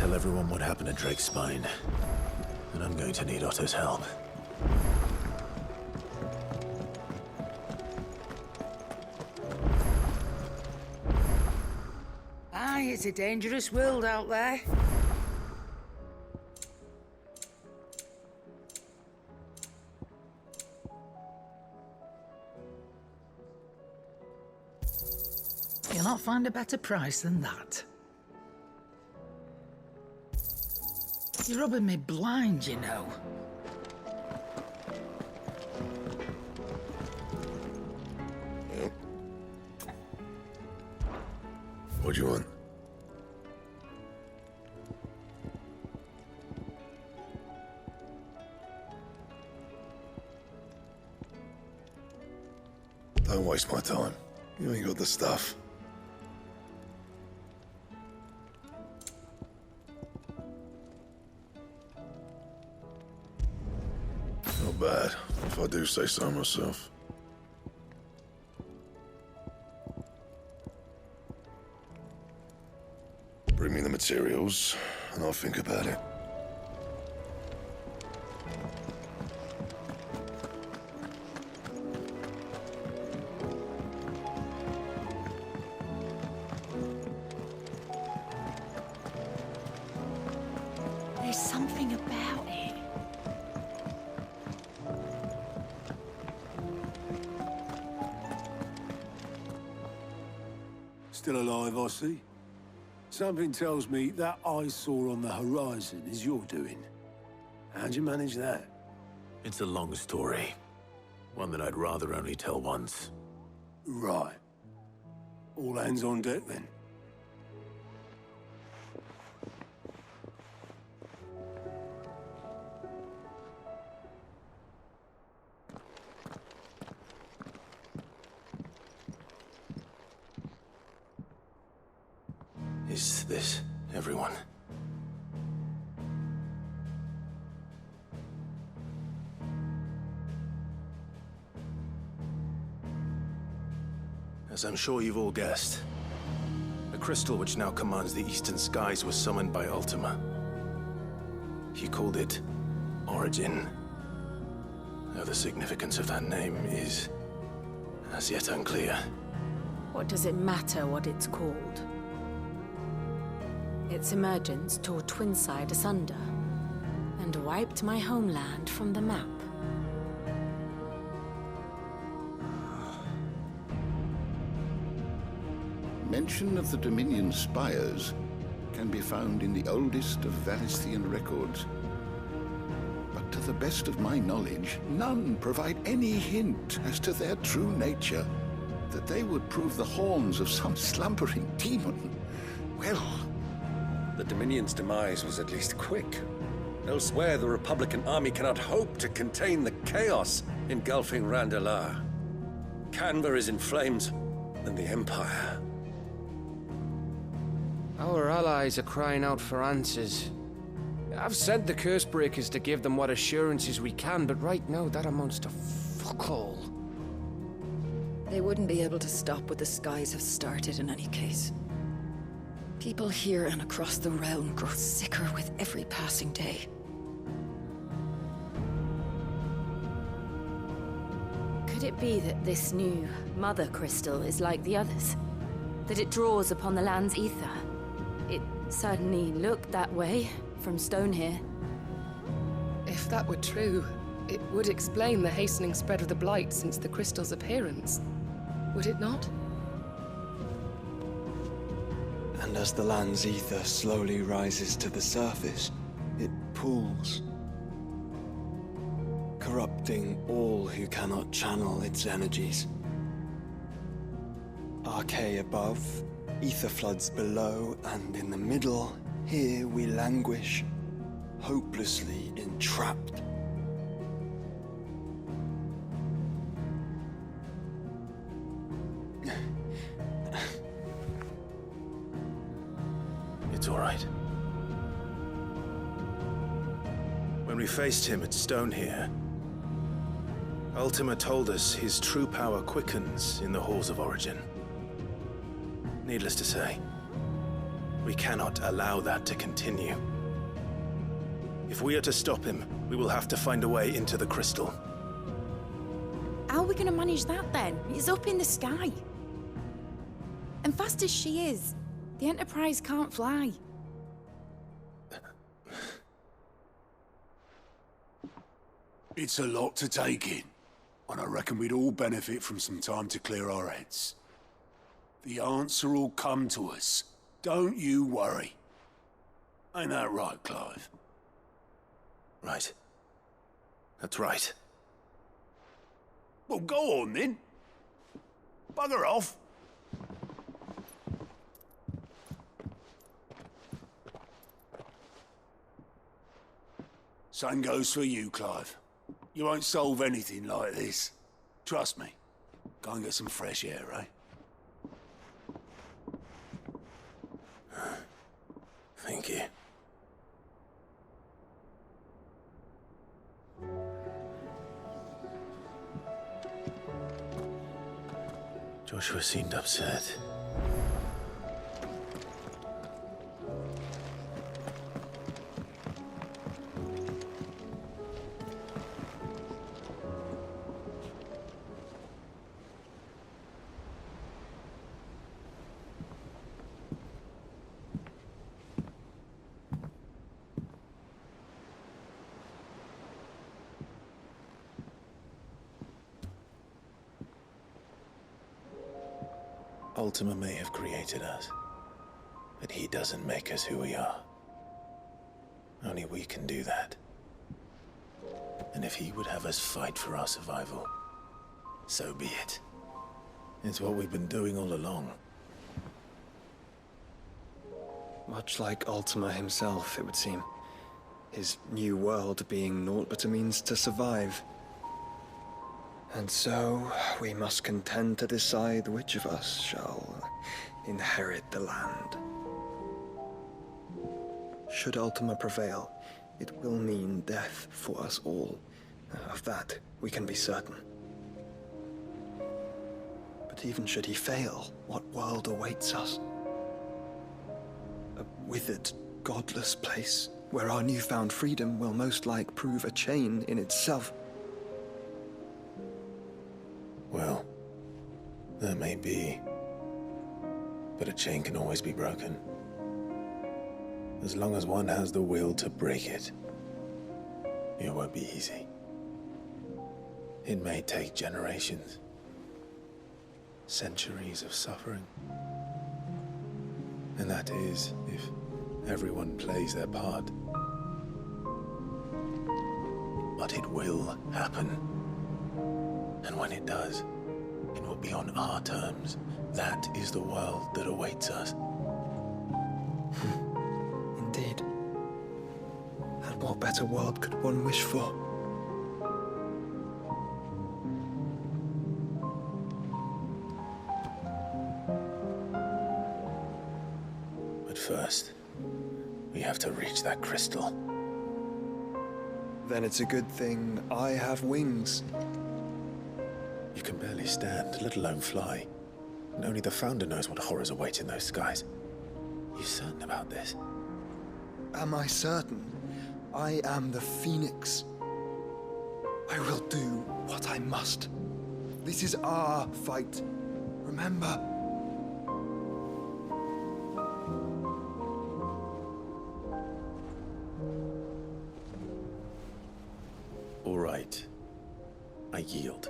tell everyone what happened at Drake's Spine. And I'm going to need Otto's help. Aye, it's a dangerous world out there. You'll not find a better price than that. You're rubbing me blind, you know. What do you want? Don't waste my time. You ain't got the stuff. Not bad, if I do say so myself. Bring me the materials, and I'll think about it. There's something about it. Still alive, I see. Something tells me that eyesore on the horizon is your doing. How'd you manage that? It's a long story. One that I'd rather only tell once. Right. All hands on deck, then. Is this everyone? As I'm sure you've all guessed, the crystal which now commands the eastern skies was summoned by Ultima. He called it Origin. Though the significance of that name is as yet unclear. What does it matter what it's called? Its emergence tore Twinside asunder and wiped my homeland from the map. Mention of the Dominion spires can be found in the oldest of Valisthian records. But to the best of my knowledge, none provide any hint as to their true nature. That they would prove the horns of some slumbering demon. Well... The Dominion's demise was at least quick. Elsewhere, the Republican army cannot hope to contain the chaos engulfing Randalar. Canva is in flames, and the Empire. Our allies are crying out for answers. I've sent the Cursebreakers to give them what assurances we can, but right now that amounts to fuck all. They wouldn't be able to stop what the skies have started in any case. People here and across the realm grow sicker with every passing day. Could it be that this new Mother Crystal is like the others? That it draws upon the land's ether? It certainly looked that way from stone here. If that were true, it would explain the hastening spread of the Blight since the crystal's appearance. Would it not? And as the land's ether slowly rises to the surface, it pools, corrupting all who cannot channel its energies. Archay above, ether floods below, and in the middle, here we languish, hopelessly entrapped. It's all right. When we faced him at Stone here, Ultima told us his true power quickens in the halls of Origin. Needless to say, We cannot allow that to continue. If we are to stop him, we will have to find a way into the crystal. How are we gonna manage that then? It's up in the sky. And fast as she is, the Enterprise can't fly. It's a lot to take in, and I reckon we'd all benefit from some time to clear our heads. The answer will come to us. Don't you worry. Ain't that right, Clive? Right. That's right. Well, go on then. Bugger off. Same goes for you, Clive. You won't solve anything like this. Trust me. Go and get some fresh air, eh? Thank you. Joshua seemed upset. Ultima may have created us, but he doesn't make us who we are. Only we can do that. And if he would have us fight for our survival, so be it. It's what we've been doing all along. Much like Ultima himself, it would seem. His new world being naught but a means to survive. And so, we must contend to decide which of us shall inherit the land. Should Ultima prevail, it will mean death for us all. Of that, we can be certain. But even should he fail, what world awaits us? A withered, godless place, where our newfound freedom will most like prove a chain in itself. Well, that may be, but a chain can always be broken. As long as one has the will to break it, it won't be easy. It may take generations, centuries of suffering. And that is, if everyone plays their part. But it will happen. And when it does, it will be on our terms. That is the world that awaits us. Indeed. And what better world could one wish for? But first, we have to reach that crystal. Then it's a good thing I have wings. You can barely stand, let alone fly. And only the Founder knows what horrors await in those skies. You certain about this? Am I certain? I am the Phoenix. I will do what I must. This is our fight. Remember? All right. I yield.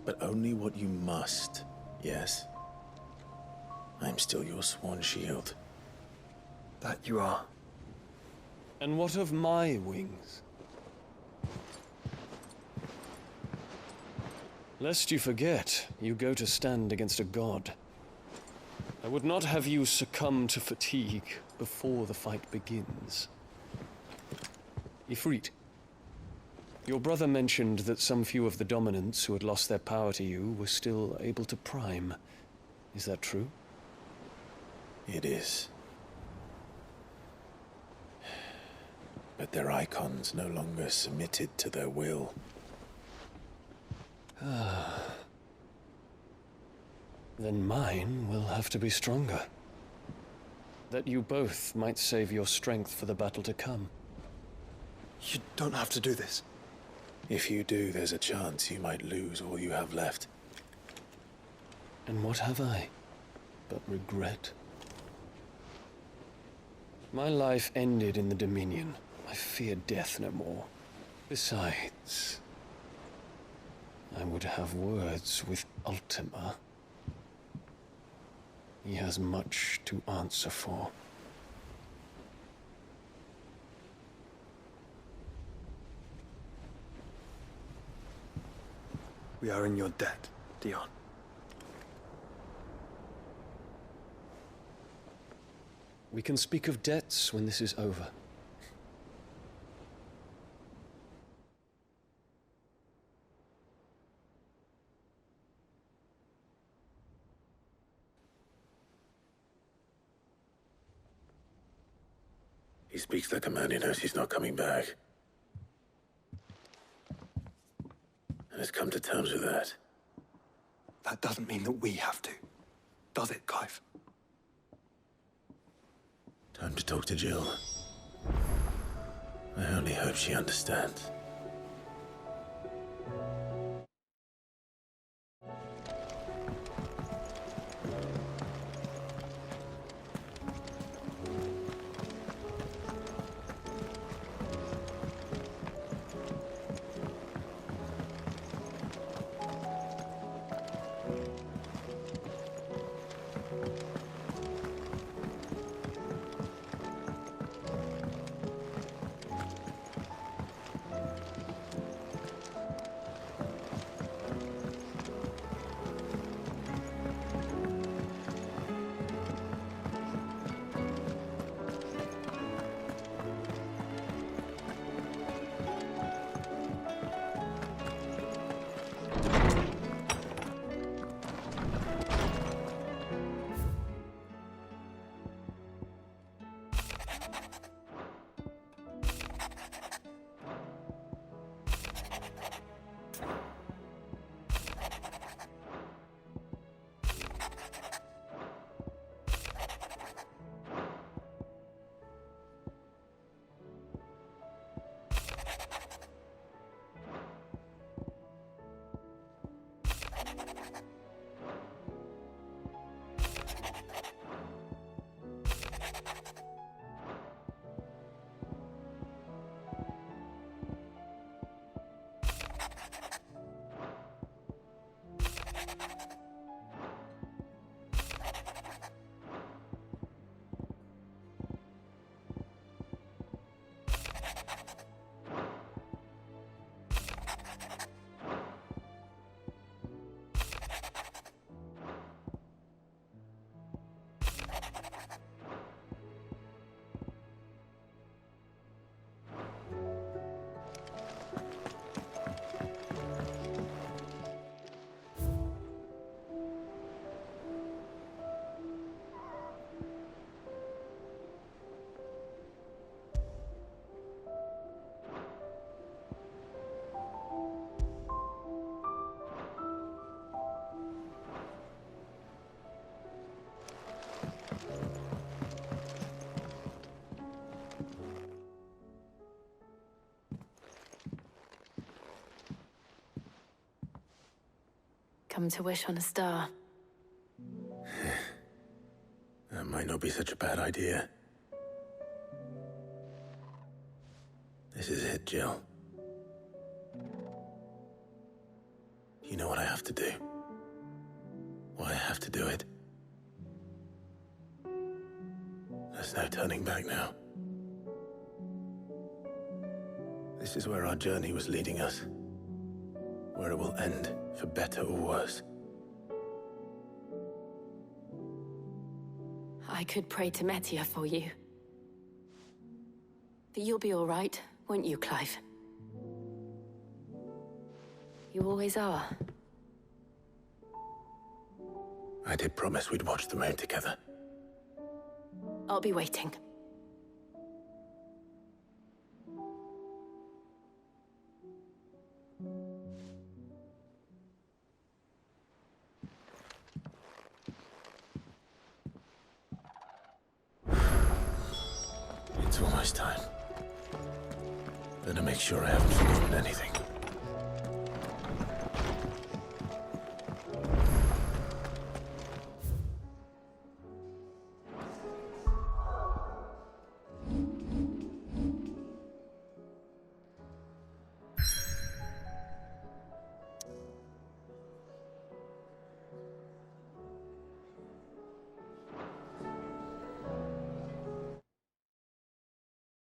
But only what you must, yes? I'm still your sworn shield. That you are. And what of my wings? Lest you forget, you go to stand against a god. I would not have you succumb to fatigue before the fight begins. Ifrit, your brother mentioned that some few of the dominants who had lost their power to you were still able to prime. Is that true? It is. But their icons no longer submitted to their will. Then mine will have to be stronger. That you both might save your strength for the battle to come. You don't have to do this. If you do, there's a chance you might lose all you have left. And what have I but regret? My life ended in the Dominion. I fear death no more. Besides, I would have words with Ultima. He has much to answer for. We are in your debt, Dion. We can speak of debts when this is over. He speaks like a man who knows he's not coming back. And has come to terms with that. That doesn't mean that we have to, does it, Clive? Time to talk to Jill. I only hope she understands. Come to wish on a star. That might not be such a bad idea. This is it, Jill. You know what I have to do. Why I have to do it. There's no turning back now. This is where our journey was leading us. Where it will end, for better or worse. I could pray to Metia for you. But you'll be all right, won't you, Clive? You always are. I did promise we'd watch the moon together. I'll be waiting. Better make sure I haven't forgotten anything.